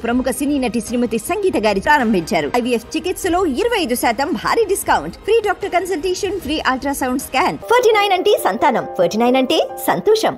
ప్రముఖ సినీ నటి శ్రీమతి సంగీత గారి ప్రారంభించారు. IVF చికిత్సలో 25% భారీ discount, free doctor consultation, free ultrasound scan. 49 అంటే సంతానం, 49 అంటే సంతోషం.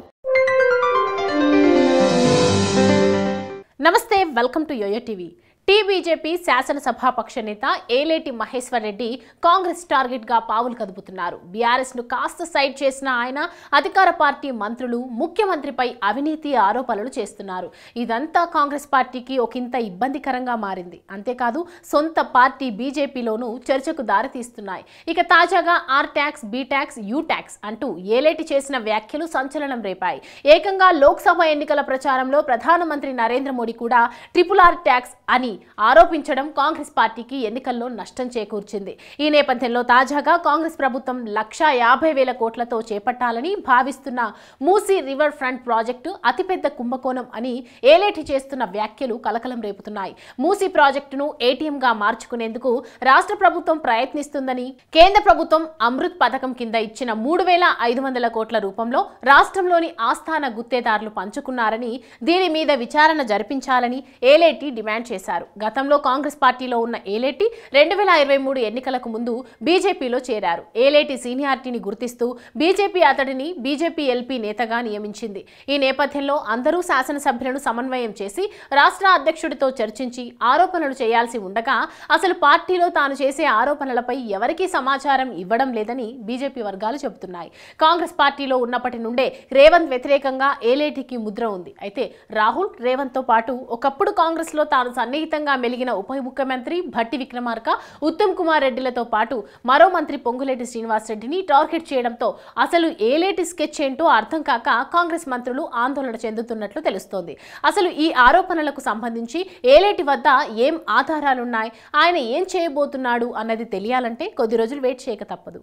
నమస్తే, welcome to YoYo TV. TBJP శాసనసభాపక్ష నేత ఏలేటి మహేశ్వర్ రెడ్డి కాంగ్రెస్ టార్గెట్ గా పావులు కదుపుతున్నారు. బీఆర్ఎస్ ను కాస్త సైడ్ చేసిన ఆయన అధికార పార్టీ మంత్రులు ముఖ్యమంత్రిపై అవినీతి ఆరోపణలు చేస్తున్నారు. ఇదంతా కాంగ్రెస్ పార్టీకి ఒకంత ఇబ్బందికరంగా మారింది. అంతేకాదు సొంత పార్టీ బీజేపీలోనూ చర్చకు దారితీస్తున్నాయి. ఇక తాజాగా R tax, be tax, you tax అంటూ ఏలేటి చేసిన వ్యాఖ్యలు సంచలనం రేపాయి. ఏకంగా లోక్సభ ఎన్నికల ప్రచారంలో ప్రధానమంత్రి నరేంద్ర మోడీ కూడా RRR ట్యాక్స్ అని ఆరోపించడం కాంగ్రెస్ పార్టీకి ఎన్నికల్లో నష్టం చేకూర్చింది. ఈ నేపథ్యంలో తాజాగా కాంగ్రెస్ ప్రభుత్వం 1,50,000 కోట్లతో చేపట్టాలని భావిస్తున్న మూసీ రివర్ ఫ్రంట్ ప్రాజెక్టు అతిపెద్ద కుంభకోణం అని ఏలేటి చేస్తున్న వ్యాఖ్యలు కలకలం రేపుతున్నాయి. మూసీ ప్రాజెక్టును ఏటీఎంగా మార్చుకునేందుకు రాష్ట్ర ప్రభుత్వం ప్రయత్నిస్తుందని, కేంద్ర ప్రభుత్వం అమృత్ పథకం కింద ఇచ్చిన 3,500 కోట్ల రూపంలో రాష్ట్రంలోని ఆస్థాన గుత్తేదారులు పంచుకున్నారని, దీని మీద విచారణ జరిపించాలని ఏలేటి డిమాండ్ చేశారు. గతంలో కాంగ్రెస్ పార్టీలో ఉన్న ఏలేటి 2023 ఎన్నికలకు ముందు బీజేపీలో చేరారు. ఏలేటి సీనియారిటీని గుర్తిస్తూ బీజేపీ అతడిని బీజేపీ ఎల్పీ నేతగా నియమించింది. ఈ నేపథ్యంలో అందరూ శాసనసభ్యులను సమన్వయం చేసి రాష్ట్ర అధ్యక్షుడితో చర్చించి ఆరోపణలు చేయాల్సి ఉండగా అసలు పార్టీలో తాను చేసే ఆరోపణలపై ఎవరికీ సమాచారం ఇవ్వడం లేదని బీజేపీ వర్గాలు చెబుతున్నాయి. కాంగ్రెస్ పార్టీలో ఉన్నప్పటి నుండే రేవంత్ వ్యతిరేకంగా ఏలేటికి ముద్ర ఉంది. అయితే రాహుల్, రేవంత్ తో పాటు ఒకప్పుడు కాంగ్రెస్ లో తాను సన్నిహితంగా మెలిగిన ఉప ముఖ్యమంత్రి భట్టి విక్రమార్క, ఉత్తమ్ కుమార్ రెడ్డిలతో పాటు మరో మంత్రి పొంగులేటి శ్రీనివాస్ రెడ్డిని టార్గెట్ చేయడంతో అసలు ఏలేటి స్కెచ్ ఏంటో అర్థం కాక కాంగ్రెస్ మంత్రులు ఆందోళన చెందుతున్నట్లు తెలుస్తోంది. అసలు ఈ ఆరోపణలకు సంబంధించి ఏలేటి వద్ద ఏం ఆధారాలున్నాయి, ఆయన ఏం చేయబోతున్నాడు అన్నది తెలియాలంటే కొద్ది రోజులు వెయిట్ చేయక తప్పదు.